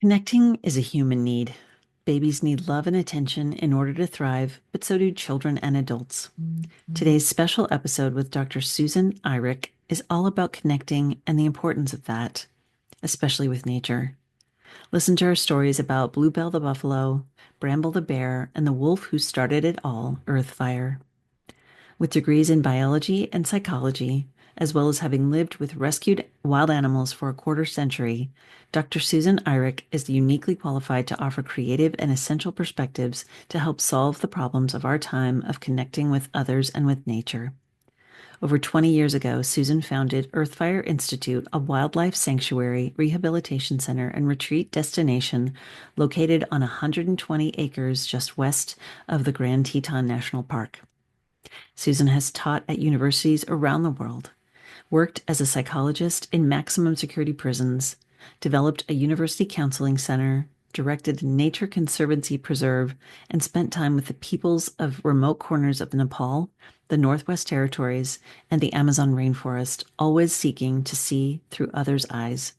Connecting is a human need. Babies need love and attention in order to thrive, but so do children and adults. Today's special episode with Dr. Susan Eirich is all about connecting and the importance of that, especially with nature. Listen to her stories about Bluebell the buffalo, Bramble the bear, and the wolf who started it all, Earthfire. With degrees in biology and psychology, as well as having lived with rescued wild animals for a quarter century, Dr. Susan Eirich is uniquely qualified to offer creative and essential perspectives to help solve the problems of our time of connecting with others and with nature. Over 20 years ago, Susan founded Earthfire Institute, a wildlife sanctuary, rehabilitation center, and retreat destination located on 120 acres just west of the Grand Teton National Park. Susan has taught at universities around the world, worked as a psychologist in maximum security prisons, developed a university counseling center, directed a nature conservancy preserve, and spent time with the peoples of remote corners of Nepal, the Northwest Territories, and the Amazon rainforest, always seeking to see through others' eyes.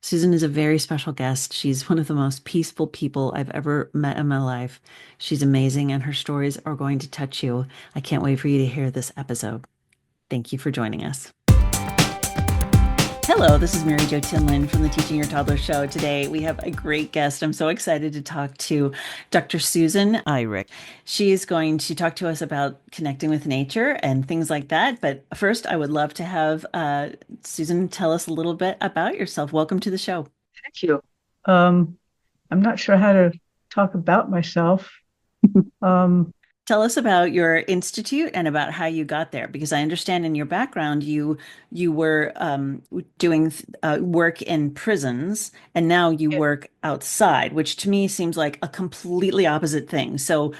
Susan is a very special guest. She's one of the most peaceful people I've ever met in my life. She's amazing, and her stories are going to touch you. I can't wait for you to hear this episode. Thank you for joining us. Hello, this is Mary Jo Tinlin from the Teaching Your Toddler Show. Today we have a great guest. I'm so excited to talk to Dr. Susan Eirich. She is going to talk to us about connecting with nature and things like that. But first, I would love to have Susan tell us a little bit about yourself. Welcome to the show. Thank you. I'm not sure how to talk about myself. Um, Tell us about your institute and about how you got there, because I understand in your background you were doing work in prisons, and now you yeah, work outside, which to me seems like a completely opposite thing. So,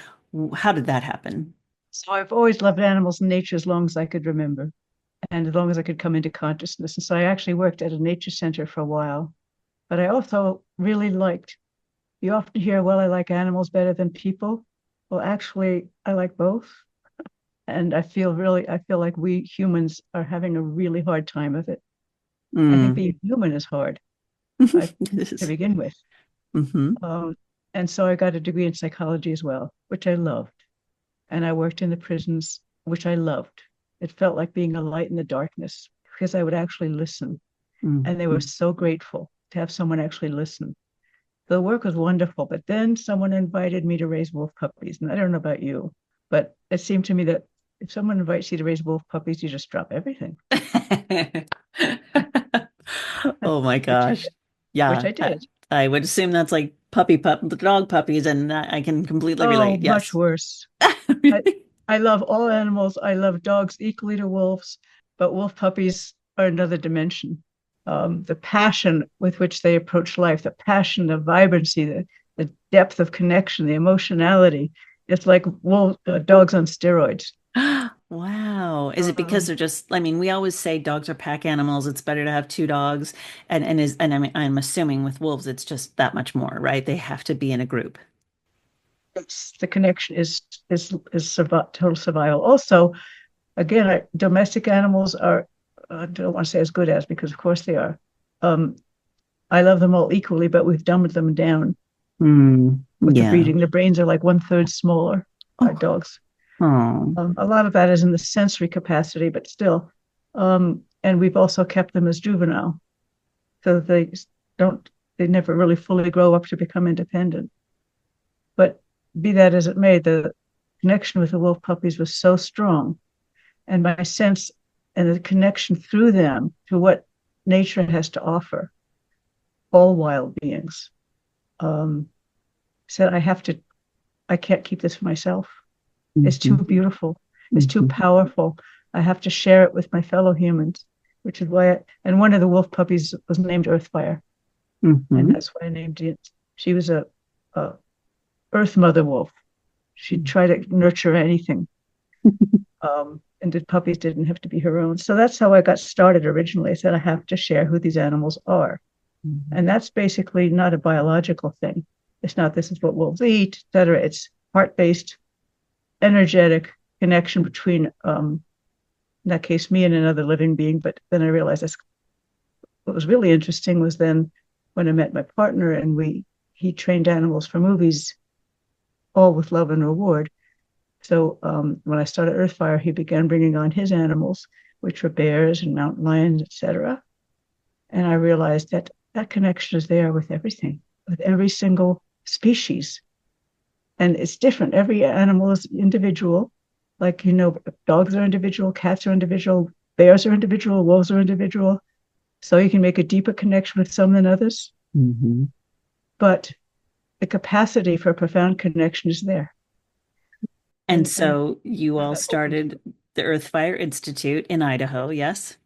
how did that happen? so I've always loved animals and nature as long as I could remember, and as long as I could come into consciousness. And so I actually worked at a nature center for a while. But I also really liked, you often hear, well, I like animals better than people. Well, actually, I like both. And I feel like we humans are having a really hard time of it. I think Mm. being human is hard This to is, begin with. hmm Um, and so I got a degree in psychology as well, which I loved. And I worked in the prisons, which I loved. It felt like being a light in the darkness because I would actually listen. And they were hmm so grateful to have someone actually listen. The work was wonderful, but then someone invited me to raise wolf puppies. And I don't know about you, but it seemed to me that if someone invites you to raise wolf puppies, you just drop everything, Oh my which I gosh. did, which Yeah, I did. I would assume that's like the dog puppies, and I can completely Oh, relate. much Yes. worse. I, I love all animals. I love dogs equally to wolves, but wolf puppies are another dimension. The passion with which they approach life, the passion, the vibrancy, the depth of connection, the emotionality. It's like dogs on steroids. Wow. Is it because Um, they're just, I mean, we always say dogs are pack animals. It's better to have two dogs. And I'm assuming with wolves, it's just that much more, right? They have to be in a group. the connection is total survival. Also, again, domestic animals are I don't want to say as good as because of course they are. Um, I love them all equally, but we've dumbed them down Hmm. with the Yeah. breeding. The brains are like one third smaller. Our Oh, dogs. oh. A lot of that is in the sensory capacity, but still. And we've also kept them as juvenile, so that don't they never really fully grow up to become independent. But be that as it may, the connection with the wolf puppies was so strong, and my sense and the connection through them to what nature has to offer all wild beings. Um, Said I can't keep this for myself. It's too Mhm. beautiful. It's too Mhm. powerful. I have to share it with my fellow humans, which is why. And one of the wolf puppies was named Earthfire, and Mhm. that's why I named it. She was a Earth Mother wolf. She'd try to nurture anything, and the puppies didn't have to be her own. So that's how I got started originally. I said I have to share who these animals are, Mhm. and that's basically not a biological thing. It's not this is what wolves eat, etc. It's heart based, energetic connection between in that case, me and another living being. But then I realized that's what was really interesting was then when I met my partner, and he trained animals for movies, all with love and reward. So when I started Earthfire, he began bringing on his animals, which were bears and mountain lions, etc. And I realized that that connection is there with everything, with every single species. And it's different. Every animal is individual. Like, dogs are individual, cats are individual, bears are individual, wolves are individual. So you can make a deeper connection with some than others. Mm-hmm. But the capacity for a profound connection is there. And And so you have all that open to started it. the Earthfire Institute in Idaho, yes?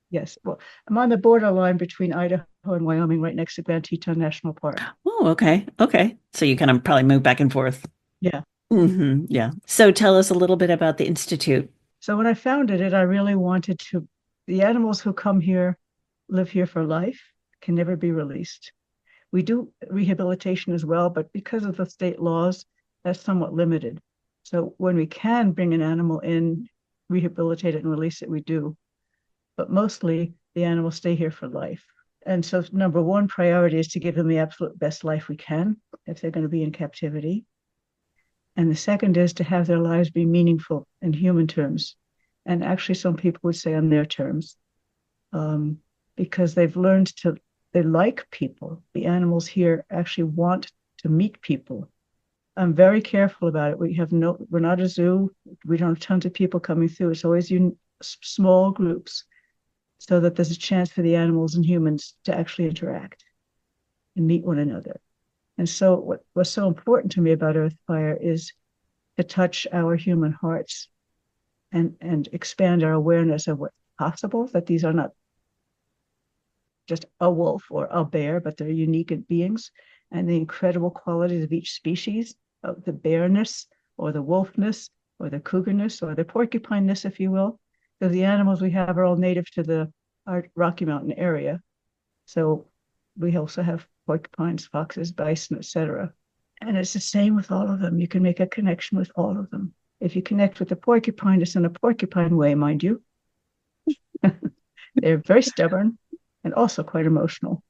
Yes. Well, I'm on the borderline between Idaho and Wyoming, right next to Grand Teton National Park. Oh, okay. Okay. So you kind of probably move back and forth. Yeah. Yeah. So tell us a little bit about the Institute. So when I founded it, I really wanted to, the animals who come here live here for life, can never be released. We do rehabilitation as well, but because of the state laws, that's somewhat limited. So when we can bring an animal in, rehabilitate it and release it, we do. But mostly the animals stay here for life. And so number one priority is to give them the absolute best life we can if they're going to be in captivity. And the second is to have their lives be meaningful in human terms. And actually, some people would say on their terms, um, because they've learned to, they like people. The animals here actually want to meet people. I'm very careful about it. We're not a zoo. We don't have tons of people coming through. It's always small groups so that there's a chance for the animals and humans to actually interact and meet one another. And so what was so important to me about Earthfire is to touch our human hearts and expand our awareness of what's possible, that these are not just a wolf or a bear, but they're unique beings, and the incredible qualities of each species, of the bearness or the wolfness or the cougarness or the porcupineness, if you will. Because the animals we have are all native to our Rocky Mountain area. So we also have porcupines, foxes, bison, etc. And it's the same with all of them. You can make a connection with all of them. If you connect with the porcupine, it's in a porcupine way, mind you. They're very stubborn and also quite emotional.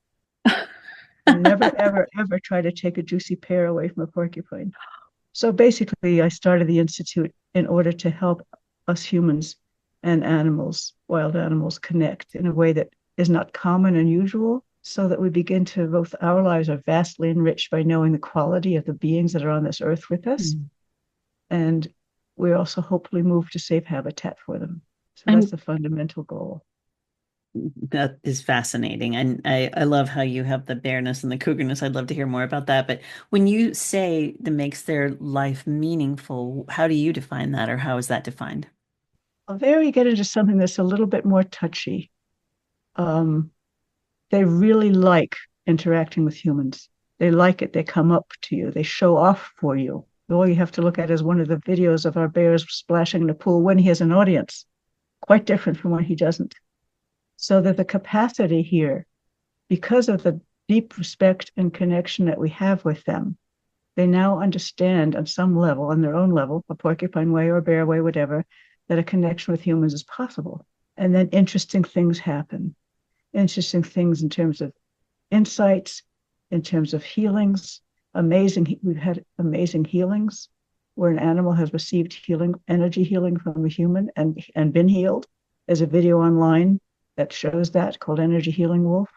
And never, ever, ever try to take a juicy pear away from a porcupine. So basically, I started the Institute in order to help us humans and animals, wild animals, connect in a way that is not common and usual, so that we begin to, both our lives are vastly enriched by knowing the quality of the beings that are on this earth with us. Mm. And we also hopefully move to safe habitat for them. So that's And the fundamental goal. that is fascinating. And I love how you have the bareness and the cougarness. I'd love to hear more about that. But when you say that makes their life meaningful, how do you define that, or how is that defined? Well, there you get into something that's a little bit more touchy. Um, they really like interacting with humans. They like it. They come up to you. They show off for you. All you have to look at is one of the videos of our bears splashing in the pool when he has an audience, quite different from when he doesn't. So that the capacity here, because of the deep respect and connection that we have with them, they now understand on some level, on their own level, a porcupine way or a bear way, whatever, that a connection with humans is possible. And then interesting things happen. Interesting things in terms of insights, in terms of healings. We've had amazing healings where an animal has received healing, energy healing from a human and been healed. There's a video online that shows that, called Energy Healing Wolf,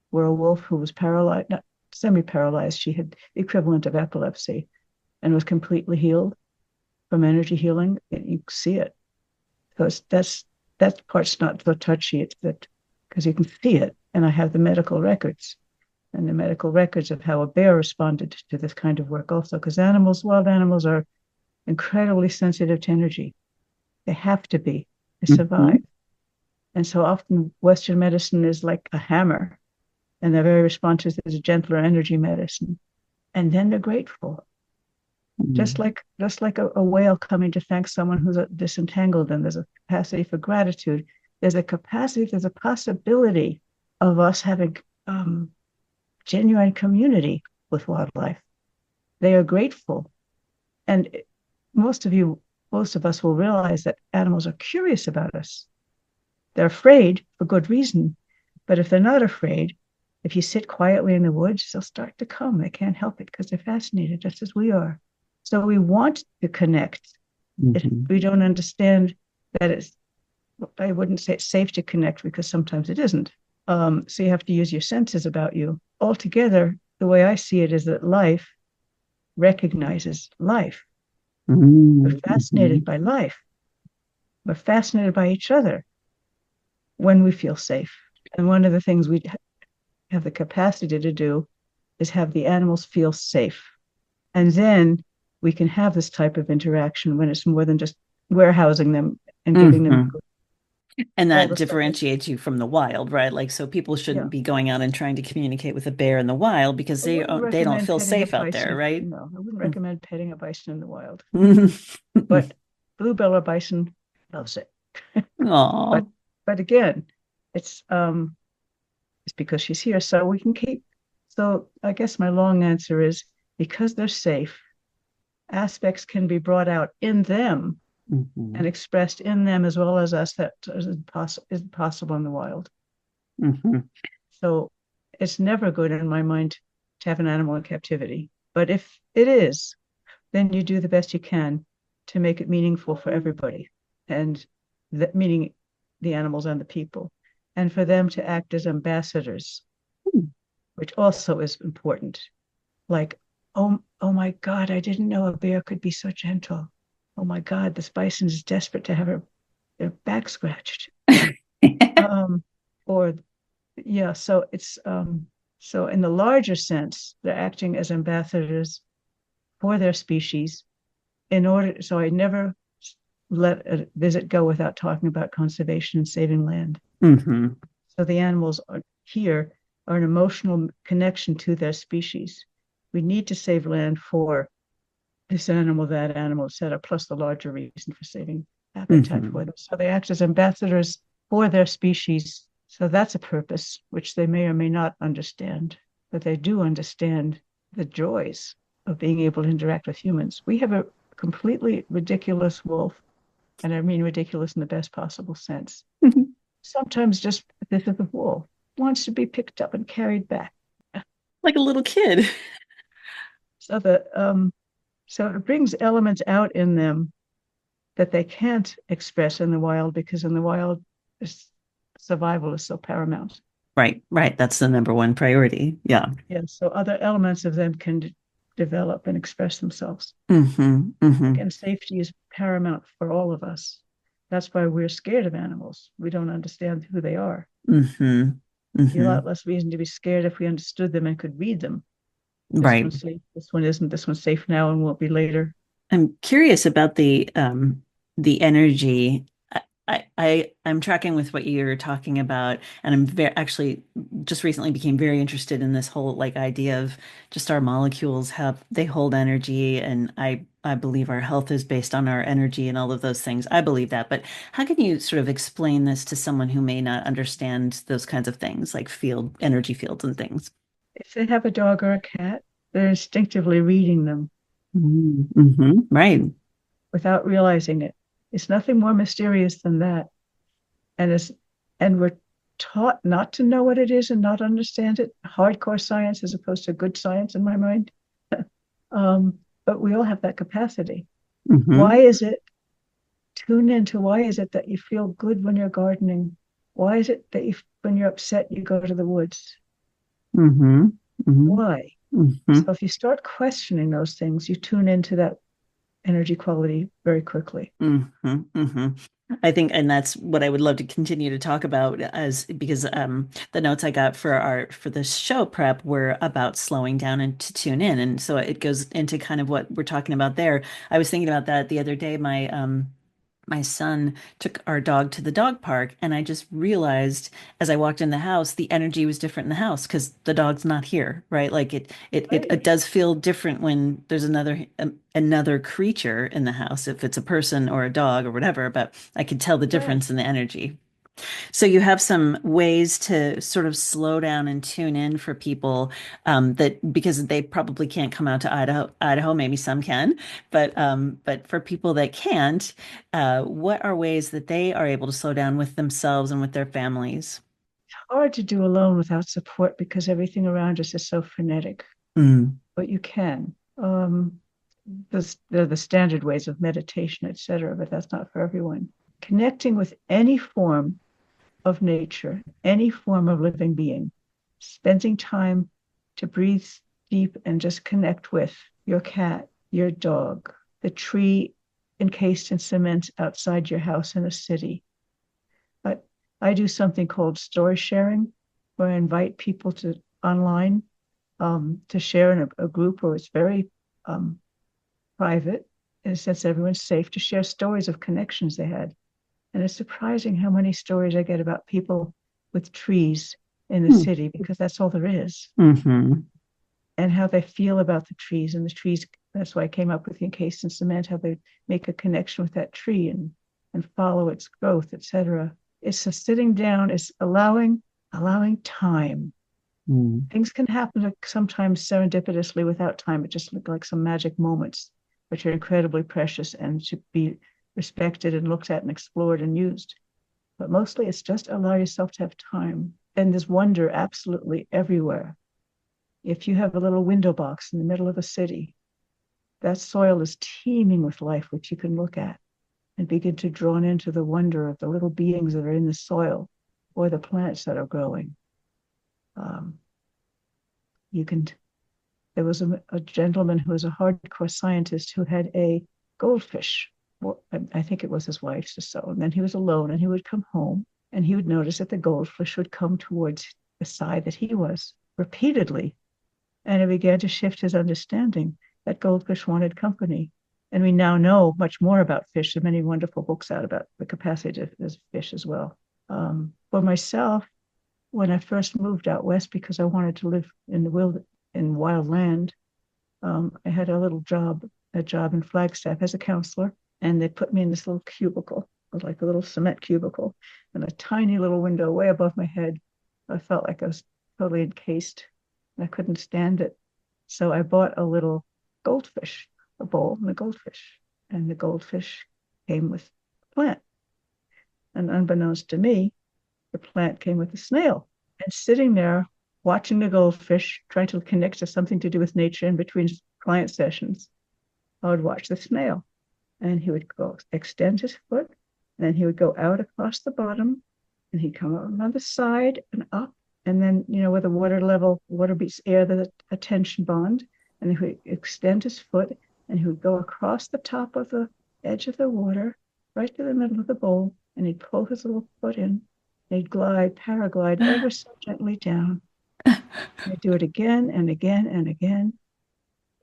where a wolf who was paralyzed, not semi-paralyzed, she had the equivalent of epilepsy and was completely healed from energy healing. You see it. Because that part's not so touchy. It's that because you can see it. And I have the medical records and the medical records of how a bear responded to this kind of work also, because wild animals are incredibly sensitive to energy. They have to be to Mhm. survive. And so often Western medicine is like a hammer, and they're very responsive to a gentler energy medicine. And then they're grateful. Mm. Just like a whale coming to thank someone who's disentangled them. There's a capacity for gratitude. There's a possibility of us having genuine community with wildlife. They are grateful. And most of you, most of us will realize that animals are curious about us. They're afraid for good reason. But if they're not afraid, If you sit quietly in the woods, they'll start to come. They can't help it because they're fascinated, just as we are. So we want to connect. If Hmm. we don't understand that it's, I wouldn't say it's safe to connect because sometimes it isn't. So you have to use your senses about you. Altogether, the way I see it is that life recognizes life. We're Hmm. fascinated by life. We're fascinated by each other when we feel safe. And one of the things we have the capacity to do is have the animals feel safe. And then we can have this type of interaction when it's more than just warehousing them and giving them Hmm. And all that the stuff that, differentiates you from the wild, right? Like, so people yeah. shouldn't be going out and trying to communicate with a bear in the wild because I wouldn't they don't recommend feel petting a safe out there, bison. right? No, I wouldn't recommend petting a bison in the wild. Mm. But bluebell or bison loves it. Aw. But again, it's it's because she's here. So we can keep, so I guess my long answer is because they're safe, aspects can be brought out in them and Mhm. expressed in them as well as us that isn't possible in the wild. Mhm. So it's never good in my mind to have an animal in captivity. But if it is, then you do the best you can to make it meaningful for everybody, and that meaning the animals and the people, and for them to act as ambassadors, which also is important. Like, oh my God, I didn't know a bear could be so gentle. Oh my God, this bison is desperate to have their back scratched. Um, or yeah, so it's so in the larger sense, they're acting as ambassadors for their species in order. So I never let a visit go without talking about conservation and saving land. Mhm. So the animals are here are an emotional connection to their species. We need to save land for this animal, that animal, etc., plus the larger reason for saving habitat for Mhm. them. So they act as ambassadors for their species. So that's a purpose which they may or may not understand, but they do understand the joys of being able to interact with humans. We have a completely ridiculous wolf, and I mean ridiculous in the best possible sense. Sometimes just this is a wolf, wants to be picked up and carried back. Like a little kid. So the so it brings elements out in them that they can't express in the wild because in the wild, survival is so paramount. Right, right. That's the number one priority. Yeah. Yeah, so other elements of them can develop and express themselves. Hmm. Hmm. Again, safety is paramount for all of us. That's why we're scared of animals. We don't understand who they are. Hmm. Be a lot Hmm. less reason to be scared if we understood them and could read them. This Right. one's safe. This one isn't. This one's safe now and won't be later. I'm curious about the energy. I'm tracking with what you're talking about, and I'm very actually just recently became very interested in this whole like idea of just our molecules have they hold energy, and I believe our health is based on our energy and all of those things. I believe that, but how can you sort of explain this to someone who may not understand those kinds of things, like energy fields and things? If they have a dog or a cat, they're instinctively reading them Mm-hmm. Right. without realizing it. It's nothing more mysterious than that. And it's and we're taught not to know what it is and not understand it. Hardcore science as opposed to good science in my mind. But we all have that capacity. Why Mm-hmm. is it tune into why is it that you feel good when you're gardening? Why is it that you when you're upset you go to the woods? Mm-hmm. Mm-hmm. Why? Mm-hmm. So if you start questioning those things, you tune into that energy quality very quickly. Mm-hmm. Mm-hmm. I think, and that's what I would love to continue to talk about as because the notes I got for our for this show prep were about slowing down and to tune in. And so it goes into kind of what we're talking about there. I was thinking about that the other day. My son took our dog to the dog park, and I just realized as I walked in the house, the energy was different in the house because the dog's not here, right? Like it Right. does feel different when there's another creature in the house, if it's a person or a dog or whatever, but I could tell the Yeah. difference in the energy. So you have some ways to sort of slow down and tune in for people that because they probably can't come out to Idaho, maybe some can, but for people that can't, what are ways that they are able to slow down with themselves and with their families? hard to do alone without support because everything around us is so frenetic, Mm, but you can. They're the standard ways of meditation, etc., but that's not for everyone. Connecting with any form of nature, any form of living being, spending time to breathe deep and just connect with your cat, your dog, the tree encased in cement outside your house in a city. But I do something called story sharing, where I invite people to online to share in a group where it's very um, private, in a sense everyone's safe to share stories of connections they had. And it's surprising how many stories I get about people with trees in the mm, city, because that's all there is, hmm. and how they feel about the trees. And the trees, that's why I came up with the encased in cement, how they make a connection with that tree and follow its growth, etc. It's a sitting down, it's allowing time. Mm, Things can happen sometimes serendipitously without time. It just look like some magic moments, which are incredibly precious and should be respected and looked at and explored and used. But mostly it's just allow yourself to have time. And there's wonder absolutely everywhere. If you have a little window box in the middle of a city, that soil is teeming with life, which you can look at and begin to drawn into the wonder of the little beings that are in the soil or the plants that are growing. Um, you can. There was a gentleman who was a hardcore scientist who had a goldfish. Well, I think it was his wife's or so. And then he was alone, and he would come home and he would notice that the goldfish would come towards the side that he was repeatedly. And it began to shift his understanding that goldfish wanted company. And we now know much more about fish. There are many wonderful books out about the capacity of fish as well. For myself, when I first moved out west because I wanted to live in the in wild land, I had a job in Flagstaff as a counselor, and they put me in this little cubicle, like a little cement cubicle, and a tiny little window way above my head. I felt like I was totally encased, and I couldn't stand it. So I bought a little goldfish, a bowl and a goldfish, and the goldfish came with a plant. And unbeknownst to me, the plant came with a snail. And sitting there watching the goldfish, trying to connect to something to do with nature in between client sessions, I would watch the snail. And he would go extend his foot, and then he would go out across the bottom, and he'd come out on the side and up. And then, where the water level, water beats air, the a tension bond. And he would extend his foot, and he would go across the top of the edge of the water, right to the middle of the bowl, and he'd pull his little foot in. They'd glide, paraglide ever so gently down. They'd do it again and again and again.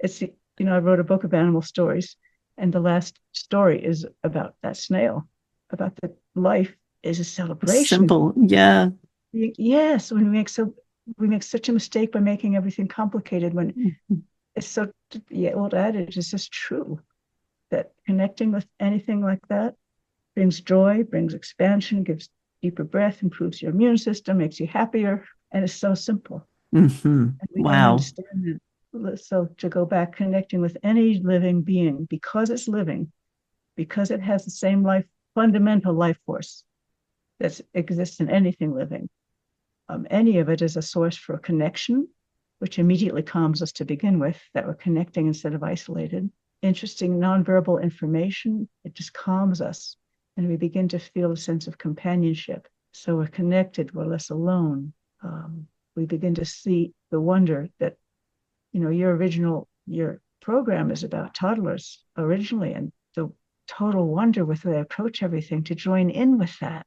I wrote a book of animal stories, and the last story is about that snail, about the life is a celebration. Simple. Yeah. Yes, when we make such a mistake by making everything complicated. When it's so, the old adage is just true, that connecting with anything like that brings joy, brings expansion, gives deeper breath, improves your immune system, makes you happier, and it's so simple. Hmm. And we don't Wow. understand that. So to go back, connecting with any living being, because it's living, because it has the same fundamental life force that exists in anything living. Any of it is a source for connection, which immediately calms us to begin with, that we're connecting instead of isolated. Interesting nonverbal information, it just calms us. And we begin to feel a sense of companionship. So we're connected, we're less alone. We begin to see the wonder that, your program is about toddlers originally, and the total wonder with they approach everything, to join in with that,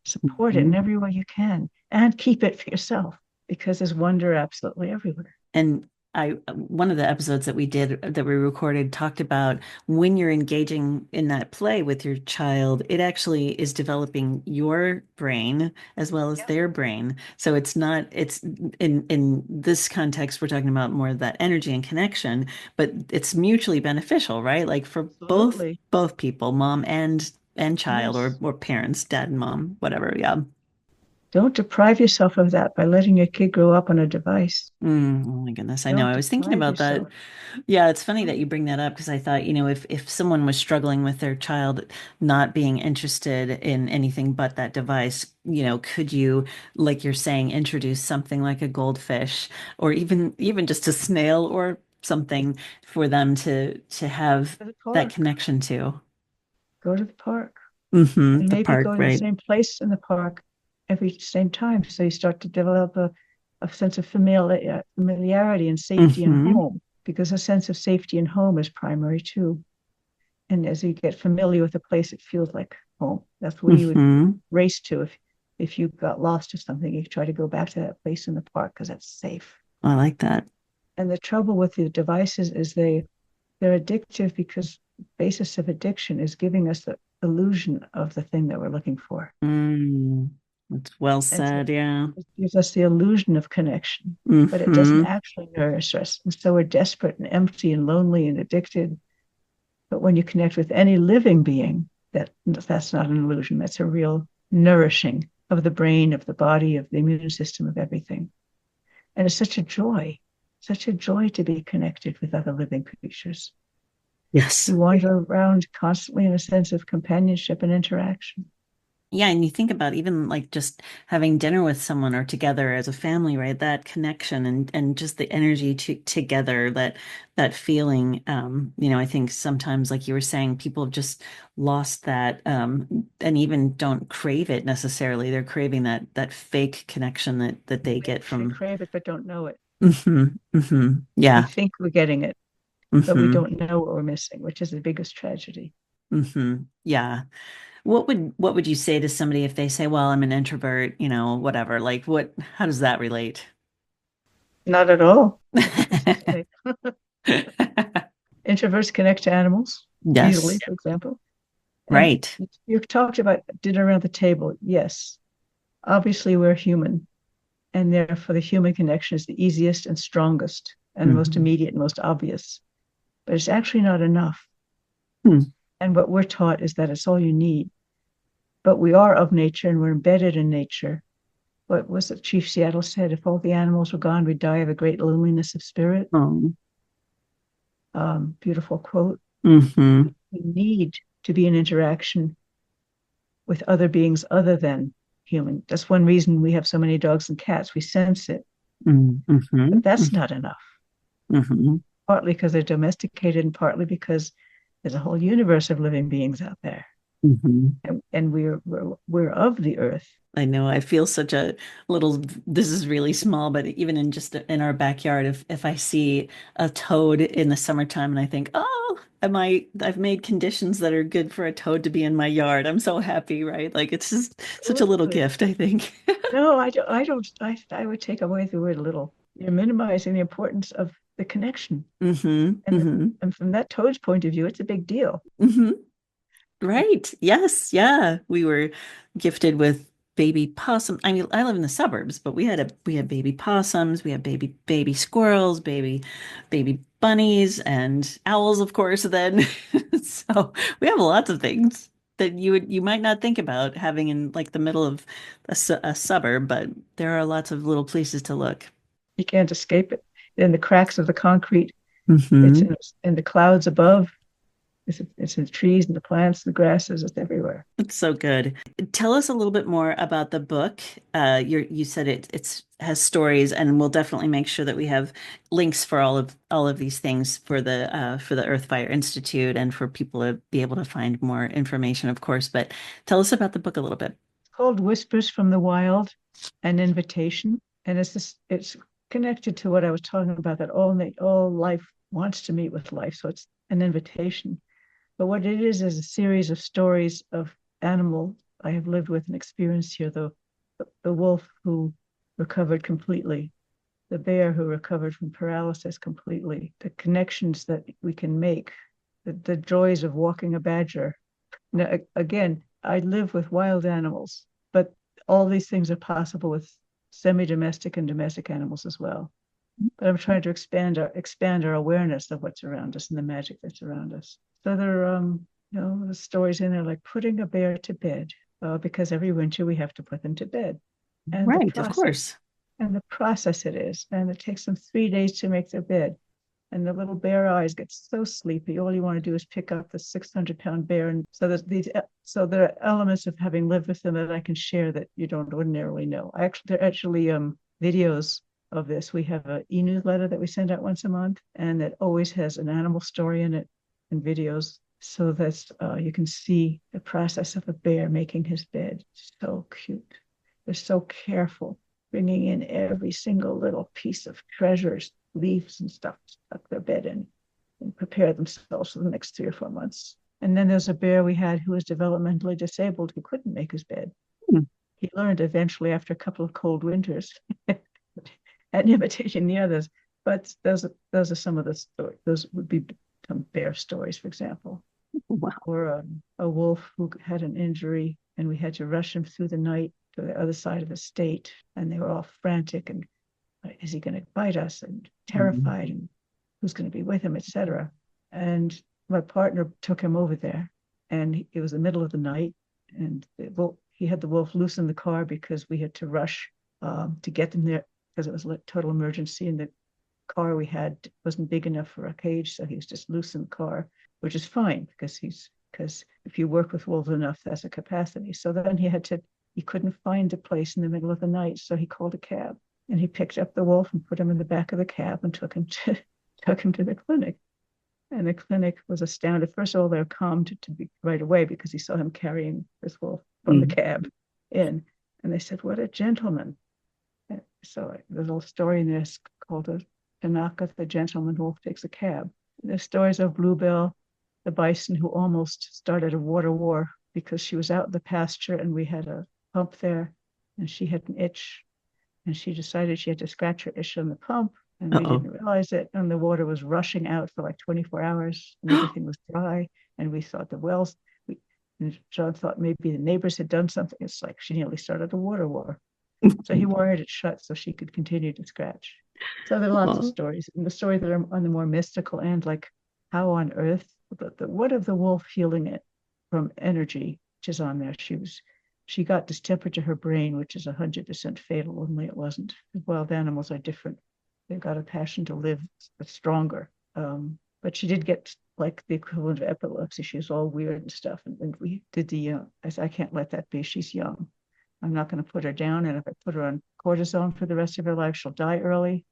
support it in Mhm. every way you can, and keep it for yourself, because there's wonder absolutely everywhere. And one of the episodes that we did that we recorded talked about when you're engaging in that play with your child, it actually is developing your brain as well as Yep. their brain. So it's in this context, we're talking about more of that energy and connection, but it's mutually beneficial, right? Like for Absolutely. both people, mom and child, or Yes. parents, dad and mom, whatever. Yeah. Don't deprive yourself of that by letting your kid grow up on a device. Oh my goodness. I know. Don't I was thinking deprive about that. yourself. Yeah, it's funny that Don't you bring that up because I thought, if someone was struggling with their child not being interested in anything but that device, could you, like you're saying, introduce something like a goldfish or even just a snail or something for them to have go to the that park. connection to? Go to the park. Hmm, And the maybe park, go to the right? same place in the park every same time. So you start to develop a sense of familiarity and safety in Hmm. home, because a sense of safety in home is primary too. And as you get familiar with the place, it feels like home. That's where you would Hmm. race to if you got lost or something. You try to go back to that place in the park because that's safe. I like that. And the trouble with the devices is they're addictive because the basis of addiction is giving us the illusion of the thing that we're looking for. Mm, that's well And so said. Yeah. it gives us the illusion of connection, but it doesn't Hmm. actually nourish us. And so we're desperate and empty and lonely and addicted. But when you connect with any living being, that's not an illusion. That's a real nourishing of the brain, of the body, of the immune system, of everything. And it's such a joy to be connected with other living creatures. Yes. You wander around constantly in a sense of companionship and interaction. Yeah, and you think about even like just having dinner with someone or together as a family, right? That connection and just the energy together, that feeling. I think sometimes, like you were saying, people have just lost that, and even don't crave it necessarily. They're craving that fake connection that they We get actually from. crave it, but don't know it. We Yeah. think we're getting it, but we Hmm. don't know what we're missing, which is the biggest tragedy. Yeah. What would you say to somebody if they say, "Well, I'm an introvert, whatever." Like how does that relate? Not at all. It's just like introverts connect to animals easily, Yes, for example. And right. you've talked about dinner around the table. Yes, obviously we're human, and therefore the human connection is the easiest and strongest and the most Mhm. immediate and most obvious. But it's actually not enough. Hmm. And what we're taught is that it's all you need. But we are of nature and we're embedded in nature. What was it Chief Seattle said? If all the animals were gone, we'd die of a great loneliness of spirit. Oh. Beautiful quote. Hmm. We need to be in interaction with other beings other than human. That's one reason we have so many dogs and cats. We sense it, but that's Hmm. not enough. Hmm. Partly because they're domesticated, and partly because there's a whole universe of living beings out there, Hmm. and we're of the earth. I know. I feel such a little, this is really small, but even in just in our backyard, if I see a toad in the summertime and I think, oh, I've made conditions that are good for a toad to be in my yard. I'm so happy, right? Like it's just such a little Absolutely. gift, I think. No, I don't. I don't. I would take away the word little. You're minimizing the importance of the connection, Hmm. Hmm. and from that toad's point of view, it's a big deal. Hmm. Right. Yes. Yeah. We were gifted with baby possum. I mean, I live in the suburbs, but we had baby possums, we had baby squirrels, baby bunnies and owls, of course, then. So we have lots of things that you might not think about having in like the middle of a suburb, but there are lots of little places to look. You can't escape it. In the cracks of the concrete, it's Hmm. in the clouds above. It's in the trees and the plants, the grasses. It's everywhere. It's so good. Tell us a little bit more about the book. You said it's has stories, and we'll definitely make sure that we have links for all of these things for the Earthfire Institute and for people to be able to find more information, of course. But tell us about the book a little bit. It's called Whispers from the Wild, an invitation, and it's connected to what I was talking about, that all life wants to meet with life. So it's an invitation. But what it is a series of stories of animals I have lived with and experienced here. The wolf who recovered completely, the bear who recovered from paralysis completely, the connections that we can make, the joys of walking a badger. Now, again, I live with wild animals, but all these things are possible with semi-domestic and domestic animals as well. But I'm trying to expand our awareness of what's around us and the magic that's around us. So there are the stories in there like putting a bear to bed, because every winter we have to put them to bed. and the Right, of process course. and the process it is. And it takes them 3 days to make their bed. And the little bear eyes get so sleepy. All you want to do is pick up the 600-pound bear. And so there's these, so there are elements of having lived with them that I can share that you don't ordinarily know. There are actually videos of this. We have an e-newsletter that we send out once a month, and it always has an animal story in it and videos, so that you can see the process of a bear making his bed. So cute. They're so careful, bringing in every single little piece of treasures, leaves and stuff to tuck their bed in and prepare themselves for the next 3 or 4 months. And then there's a bear we had who was developmentally disabled who couldn't make his bed. Hmm. He learned eventually after a couple of cold winters and imitating the others. But those are some of the stories. Those would be some bear stories, for example, Wow. or a wolf who had an injury and we had to rush him through the night to the other side of the state, and they were all frantic and is he going to bite us and Mhm. terrified and who's going to be with him, etc. And my partner took him over there, and it was the middle of the night, and he had the wolf loose in the car because we had to rush to get them there because it was a total emergency, and the car we had wasn't big enough for a cage, so he was just loose in the car, which is fine because if you work with wolves enough, that's a capacity. So then he couldn't find a place in the middle of the night, so he called a cab, and he picked up the wolf and put him in the back of the cab and took him to the clinic. And the clinic was astounded. First of all, they were calmed to be right away because he saw him carrying this wolf from the Mhm. cab in. And they said, "What a gentleman." So there's a little story in this called Tanaka, the gentleman wolf takes a cab. There's stories of Bluebell, the bison who almost started a water war because she was out in the pasture and we had a pump there and she had an itch and she decided she had to scratch her itch on the pump, and we Uh-oh. didn't realize it, and the water was rushing out for like 24 hours and everything was dry, and we thought the wells we and John thought maybe the neighbors had done something. It's like she nearly started a water war, so he wired it shut so she could continue to scratch. So there are lots of Oh. stories, and the stories that are on the more mystical end, like how on earth what of the wolf healing it from energy, which is on there. She got distemper to her brain, which is 100% fatal, only it wasn't. Wild animals are different. They've got a passion to live, but stronger. But she did get like the equivalent of epilepsy. She was all weird and stuff. And we did I said, I can't let that be. She's young. I'm not going to put her down. And if I put her on cortisone for the rest of her life, she'll die early.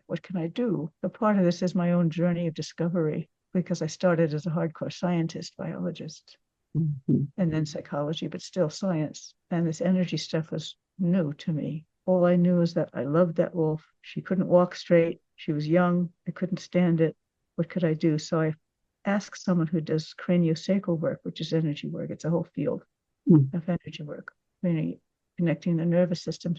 What can I do? But part of this is my own journey of discovery because I started as a hardcore scientist, biologist, Mhm. and then psychology, but still science. And this energy stuff was new to me. All I knew is that I loved that wolf. She couldn't walk straight. She was young. I couldn't stand it. What could I do? So I asked someone who does craniosacral work, which is energy work. It's a whole field Mhm. of energy work, really connecting the nervous system,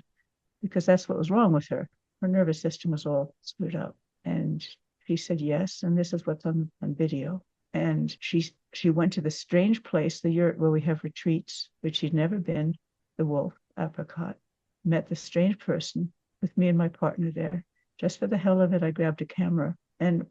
because that's what was wrong with her. Her nervous system was all screwed up. And she said yes, and this is what's on video. And she went to the strange place, the yurt where we have retreats, which she'd never been, the wolf, apricot, met this strange person with me and my partner there. Just for the hell of it, I grabbed a camera and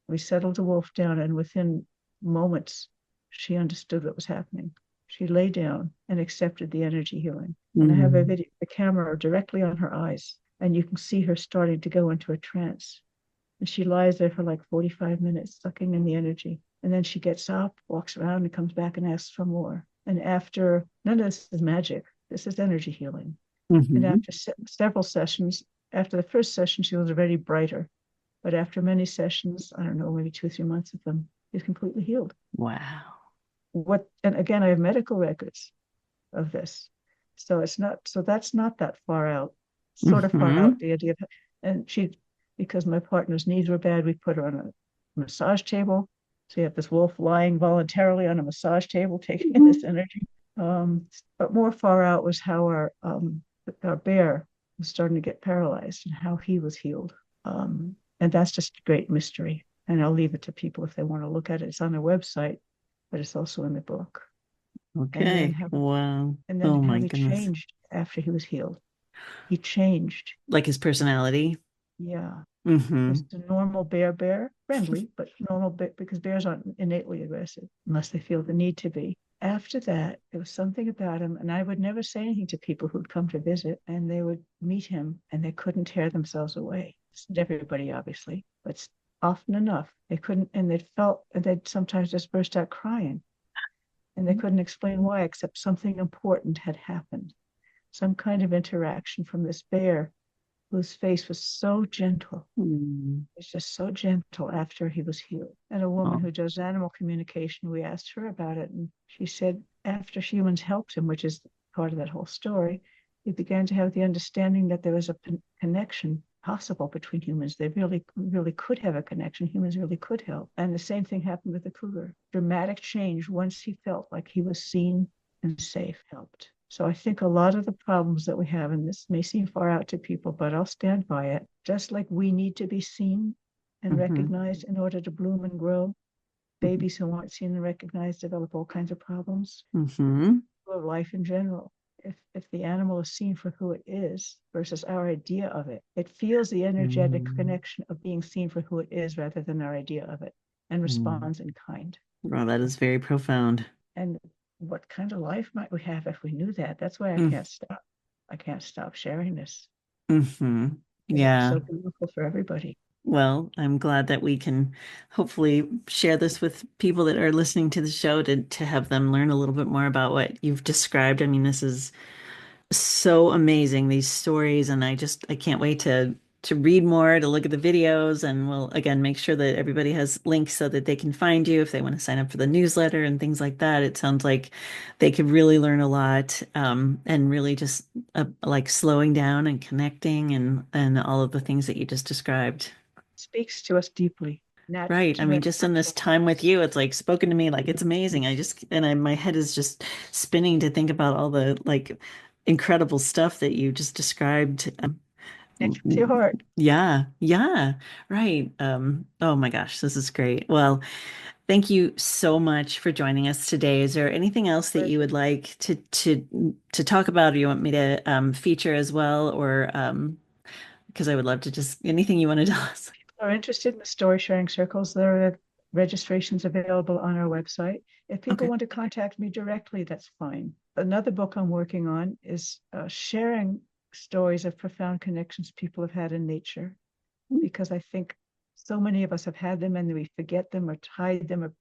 we settled the wolf down, and within moments, she understood what was happening. She lay down and accepted the energy healing. And I have Mhm. a camera directly on her eyes, and you can see her starting to go into a trance. And she lies there for like 45 minutes, sucking in the energy. And then she gets up, walks around, and comes back and asks for more. And after, none of this is magic, this is energy healing. And Mhm. after several sessions, after the first session, she was already brighter. But after many sessions, I don't know, maybe 2 or 3 months of them, she's completely healed. Wow. And again, I have medical records of this. So that's not that far out, sort of far out, Mhm. the idea of, and because my partner's knees were bad, we put her on a massage table. So you have this wolf lying voluntarily on a massage table, taking in Mhm. this energy. But more far out was how our bear was starting to get paralyzed and how he was healed. And that's just a great mystery. And I'll leave it to people if they want to look at it. It's on their website, but it's also in the book. And then Okay. how Wow. and then Oh how my he goodness. changed after he was healed. He changed. Like his personality. Yeah. Hmm. Just a normal bear, friendly, but normal bear, because bears aren't innately aggressive unless they feel the need to be. after that, there was something about him, and I would never say anything to people who'd come to visit, and they would meet him and they couldn't tear themselves away. It's not everybody, obviously, but often enough they couldn't, and they'd sometimes just burst out crying, and they couldn't explain why, except something important had happened, some kind of interaction from this bear whose face was so gentle. Mm. It's just so gentle after he was healed. And a woman Oh. who does animal communication, we asked her about it, and she said after humans helped him, which is part of that whole story, he began to have the understanding that there was a connection possible between humans. They really could have a connection. Humans really could help. And the same thing happened with the cougar. Dramatic change once he felt like he was seen and safe helped. So I think a lot of the problems that we have, and this may seem far out to people, but I'll stand by it, just like we need to be seen and recognized in order to bloom and grow. Babies who aren't seen and recognized develop all kinds of problems. Of life in general. If the animal is seen for who it is versus our idea of it, it feels the energetic connection of being seen for who it is rather than our idea of it, and responds in kind. Well, that is very profound. And what kind of life might we have if we knew that? That's why I can't stop. I can't stop sharing this. Yeah. So beautiful for everybody. Well, I'm glad that we can hopefully share this with people that are listening to the show to have them learn a little bit more about what you've described. I mean, this is so amazing, these stories, and I can't wait to read more, to look at the videos, and we'll again make sure that everybody has links so that they can find you if they want to sign up for the newsletter and things like that. It sounds like they could really learn a lot, and really just like slowing down and connecting and all of the things that you just described. Speaks to us deeply. Right. I mean, just in this time with you, it's like spoken to me like it's amazing. My head is just spinning to think about all the like incredible stuff that you just described. Connects with your heart. Yeah, yeah, right. Oh my gosh, this is great. Well, thank you so much for joining us today. Is there anything else that you would like to talk about, or you want me to feature as well, or because I would love to just anything you want to tell us. Are interested in the story sharing circles, there are registrations available on our website. If people want to contact me directly, that's fine. Another book I'm working on is sharing stories of profound connections people have had in nature, because I think so many of us have had them and we forget them or hide them or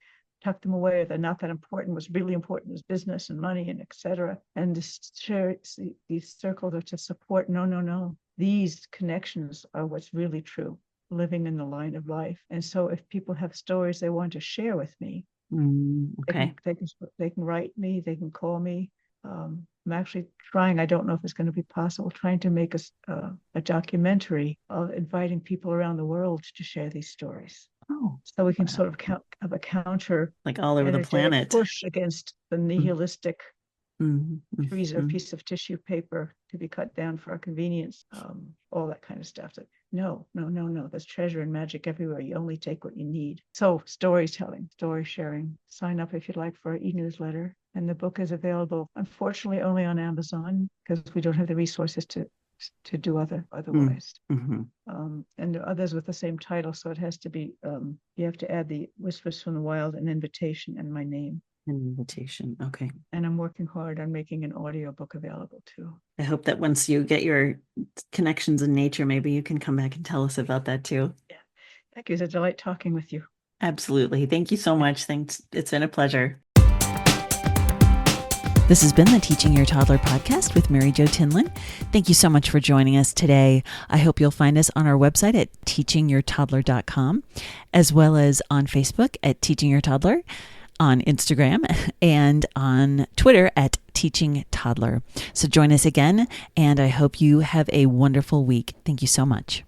tuck them away, or they're not that important. What's really important is business and money and etc. And these circles are to support. No. These connections are what's really true, living in the line of life. And so if people have stories they want to share with me, they can write me, they can call me. I'm actually trying, I don't know if it's going to be possible, trying to make a documentary of inviting people around the world to share these stories. So we can sort of have a counter, like all over the planet, push against the nihilistic trees or a piece of tissue paper to be cut down for our convenience, all that kind of stuff. That no, there's treasure and magic everywhere. You only take what you need. So storytelling, story sharing. Sign up if you'd like for our e-newsletter. And the book is available, unfortunately, only on Amazon because we don't have the resources to do otherwise. And there are others with the same title, so it has to be, you have to add the Whispers from the Wild, an invitation, and my name. An invitation. Okay. And I'm working hard on making an audiobook available too. I hope that once you get your connections in nature, maybe you can come back and tell us about that too. Yeah. Thank you. It's a delight talking with you. Absolutely. Thank you so much. Thanks. It's been a pleasure. This has been the Teaching Your Toddler podcast with Mary Jo Tinlin. Thank you so much for joining us today. I hope you'll find us on our website at teachingyourtoddler.com, as well as on Facebook at Teaching Your Toddler, on Instagram, and on Twitter at Teaching Toddler. So join us again, and I hope you have a wonderful week. Thank you so much.